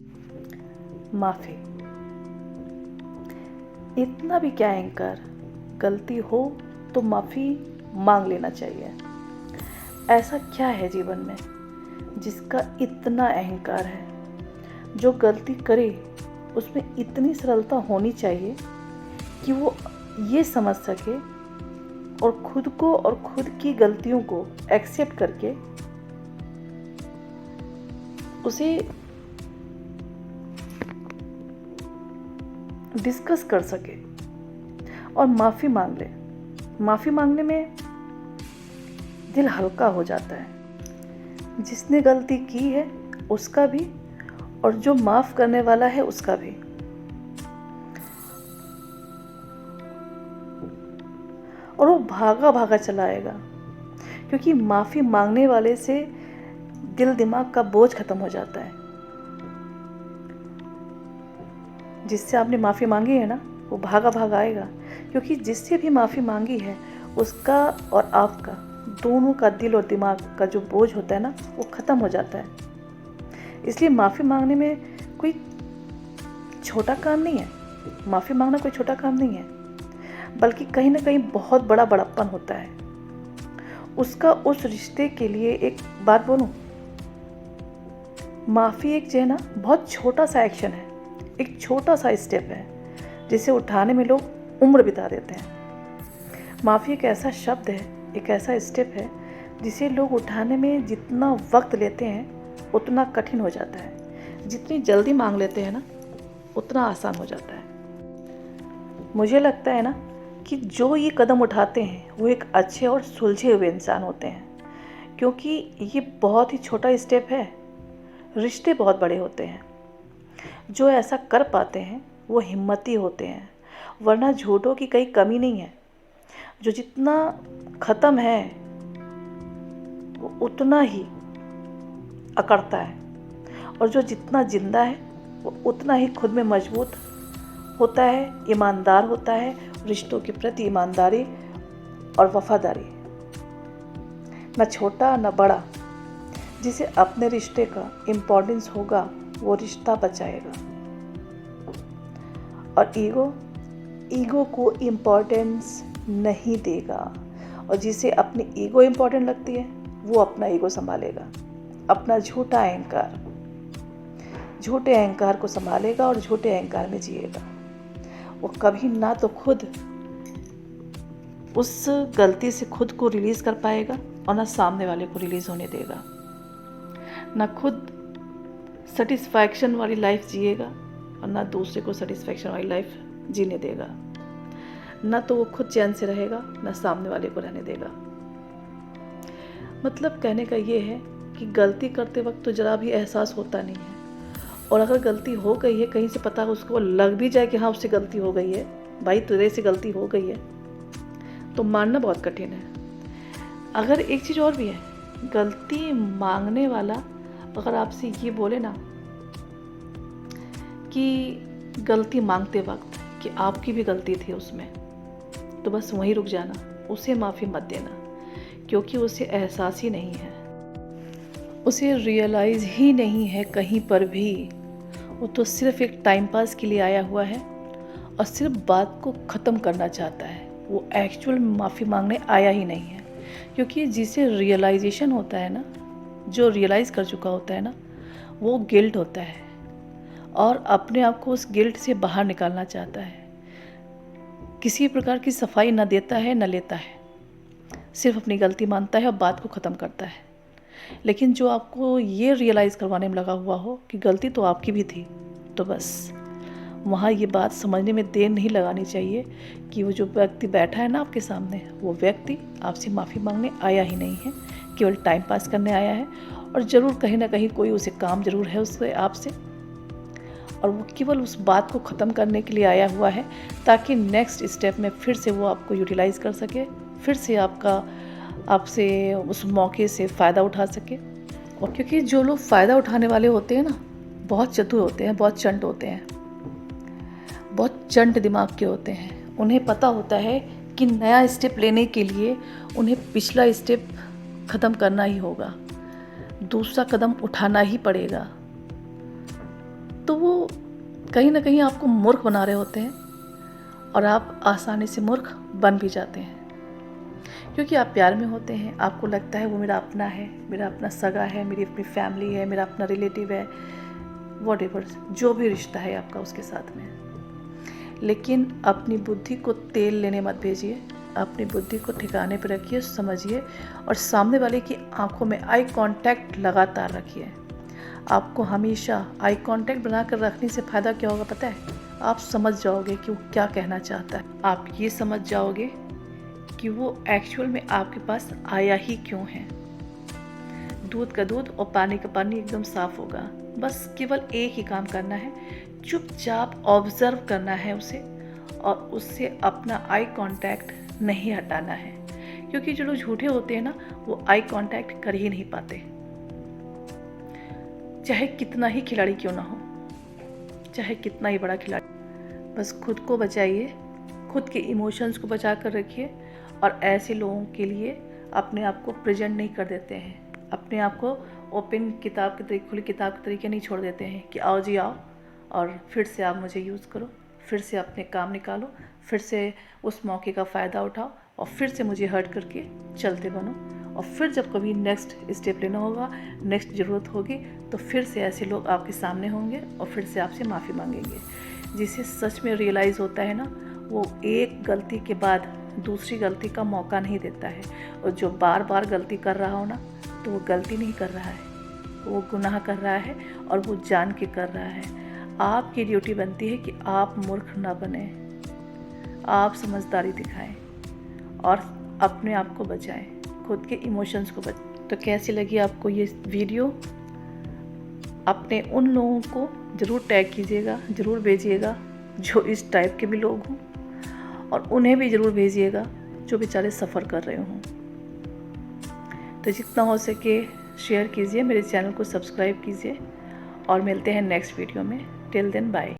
माफ़ी। इतना भी क्या एंकर, गलती हो तो माफ़ी मांग लेना चाहिए। ऐसा क्या है जीवन में जिसका इतना अहंकार है? जो गलती करे उसमें इतनी सरलता होनी चाहिए कि वो ये समझ सके और खुद को और खुद की गलतियों को एक्सेप्ट करके उसे डिस्कस कर सके और माफ़ी मांग ले। माफ़ी मांगने में दिल हल्का हो जाता है। जिसने गलती की है उसका भी और जो माफ़ करने वाला है उसका भी। और वो भागा भागा चला आएगा, क्योंकि माफ़ी मांगने वाले से दिल दिमाग का बोझ खत्म हो जाता है। जिससे आपने माफ़ी मांगी है ना, वो भागा भागा आएगा, क्योंकि जिससे भी माफ़ी मांगी है उसका और आपका दोनों का दिल और दिमाग का जो बोझ होता है ना, वो ख़त्म हो जाता है। इसलिए माफ़ी मांगने में कोई छोटा काम नहीं है। माफ़ी मांगना कोई छोटा काम नहीं है, बल्कि कहीं ना कहीं बहुत बड़ा बड़प्पन होता है। उसका उस रिश्ते के लिए एक बात बोलूं, माफ़ी एक जो है ना, बहुत छोटा सा एक्शन है, एक छोटा सा स्टेप है जिसे उठाने में लोग उम्र बिता देते हैं। माफ़ी एक ऐसा शब्द है, एक ऐसा स्टेप है जिसे लोग उठाने में जितना वक्त लेते हैं उतना कठिन हो जाता है। जितनी जल्दी मांग लेते हैं ना, उतना आसान हो जाता है। मुझे लगता है ना कि जो ये कदम उठाते हैं वो एक अच्छे और सुलझे हुए इंसान होते हैं, क्योंकि ये बहुत ही छोटा स्टेप है। रिश्ते बहुत बड़े होते हैं। जो ऐसा कर पाते हैं वो हिम्मती होते हैं, वरना झूठों की कहीं कमी नहीं है। जो जितना ख़त्म है वो उतना ही अकड़ता है, और जो जितना जिंदा है वो उतना ही खुद में मजबूत होता है, ईमानदार होता है। रिश्तों के प्रति ईमानदारी और वफादारी, न छोटा न बड़ा, जिसे अपने रिश्ते का इम्पोर्टेंस होगा वो रिश्ता बचाएगा। और ईगो को इम्पोर्टेंस नहीं देगा, और जिसे अपनी ईगो इम्पोर्टेंट लगती है वो अपना ईगो संभालेगा। अपना झूठे अहंकार को संभालेगा और झूठे अहंकार में जिएगा। वो कभी ना तो खुद उस गलती से खुद को रिलीज़ कर पाएगा और ना सामने वाले को रिलीज़ होने देगा। ना खुद सेटिस्फैक्शन वाली लाइफ जिएगा और ना दूसरे को सेटिस्फैक्शन वाली लाइफ जीने देगा। ना तो वो खुद चैन से रहेगा, ना सामने वाले को रहने देगा। मतलब कहने का ये है कि गलती करते वक्त तो ज़रा भी एहसास होता नहीं है, और अगर गलती हो गई है, कहीं से पता उसको लग भी जाए कि हाँ उससे गलती हो गई है, भाई तेरे से गलती हो गई है, तो मानना बहुत कठिन है। अगर एक चीज़ और भी है, गलती मांगने वाला अगर आपसे ये बोले ना कि गलती मांगते वक्त कि आपकी भी गलती थी उसमें, तो बस वहीं रुक जाना, उसे माफ़ी मत देना, क्योंकि उसे एहसास ही नहीं है, उसे रियलाइज़ ही नहीं है कहीं पर भी। वो तो सिर्फ एक टाइम पास के लिए आया हुआ है और सिर्फ बात को ख़त्म करना चाहता है। वो एक्चुअल माफ़ी मांगने आया ही नहीं है, क्योंकि जिसे रियलाइजेशन होता है ना, जो रियलाइज़ कर चुका होता है ना, वो गिल्ट होता है और अपने आप को उस गिल्ट से बाहर निकालना चाहता है। किसी प्रकार की सफाई न देता है न लेता है, सिर्फ अपनी गलती मानता है और बात को ख़त्म करता है। लेकिन जो आपको ये रियलाइज़ करवाने में लगा हुआ हो कि गलती तो आपकी भी थी, तो बस वहाँ ये बात समझने में देर नहीं लगानी चाहिए कि वो जो व्यक्ति बैठा है ना आपके सामने, वो व्यक्ति आपसे माफ़ी मांगने आया ही नहीं है, केवल टाइम पास करने आया है। और ज़रूर कहीं ना कहीं कोई उसे काम ज़रूर है उससे, आपसे, और वो केवल उस बात को ख़त्म करने के लिए आया हुआ है, ताकि नेक्स्ट स्टेप में फिर से वो आपको यूटिलाइज़ कर सके, फिर से आपसे उस मौके से फ़ायदा उठा सके। और क्योंकि जो लोग फ़ायदा उठाने वाले होते हैं ना, बहुत चतुर होते हैं, बहुत चंट होते हैं, बहुत चंट दिमाग के होते हैं। उन्हें पता होता है कि नया स्टेप लेने के लिए उन्हें पिछला स्टेप ख़त्म करना ही होगा, दूसरा कदम उठाना ही पड़ेगा। तो वो कहीं ना कहीं आपको मूर्ख बना रहे होते हैं और आप आसानी से मूर्ख बन भी जाते हैं, क्योंकि आप प्यार में होते हैं। आपको लगता है वो मेरा अपना है, मेरा अपना सगा है, मेरी अपनी फैमिली है, मेरा अपना रिलेटिव है, वॉटेवर जो भी रिश्ता है आपका उसके साथ में। लेकिन अपनी बुद्धि को तेल लेने मत भेजिए, अपनी बुद्धि को ठिकाने पर रखिए, समझिए और सामने वाले की आंखों में आई कांटेक्ट लगातार रखिए। आपको हमेशा आई कांटेक्ट बनाकर रखने से फ़ायदा क्या होगा पता है? आप समझ जाओगे कि वो क्या कहना चाहता है। आप ये समझ जाओगे कि वो एक्चुअल में आपके पास आया ही क्यों है। दूध का दूध और पानी का पानी एकदम साफ होगा। बस केवल एक ही काम करना है, चुपचाप ऑब्जर्व करना है उसे और उससे अपना आई कांटेक्ट नहीं हटाना है, क्योंकि जो लोग झूठे होते हैं ना वो आई कांटेक्ट कर ही नहीं पाते, चाहे कितना ही खिलाड़ी क्यों ना हो, चाहे कितना ही बड़ा खिलाड़ी। बस खुद को बचाइए, खुद के इमोशंस को बचा कर रखिए और ऐसे लोगों के लिए अपने आप को प्रेजेंट नहीं कर देते हैं, अपने आप को ओपन किताब के तरीके, खुली किताब के तरीके नहीं छोड़ देते हैं कि आओ जी आओ और फिर से आप मुझे यूज़ करो, फिर से अपने काम निकालो, फिर से उस मौके का फ़ायदा उठाओ और फिर से मुझे हर्ट करके चलते बनो। और फिर जब कभी नेक्स्ट स्टेप लेना होगा, नेक्स्ट ज़रूरत होगी, तो फिर से ऐसे लोग आपके सामने होंगे और फिर से आपसे माफ़ी मांगेंगे। जिसे सच में रियलाइज़ होता है ना, वो एक गलती के बाद दूसरी गलती का मौका नहीं देता है। और जो बार बार गलती कर रहा हो ना, तो वो गलती नहीं कर रहा है, वो गुनाह कर रहा है और वो जान के कर रहा है। आपकी ड्यूटी बनती है कि आप मूर्ख ना बने, आप समझदारी दिखाएं और अपने आप को बचाएं, खुद के इमोशंस को बचाएं। तो कैसी लगी आपको ये वीडियो? अपने उन लोगों को ज़रूर टैग कीजिएगा, ज़रूर भेजिएगा जो इस टाइप के भी लोग हों, और उन्हें भी ज़रूर भेजिएगा जो बेचारे सफ़र कर रहे हों। तो जितना हो सके शेयर कीजिए, मेरे चैनल को सब्सक्राइब कीजिए और मिलते हैं नेक्स्ट वीडियो में। Till then bye.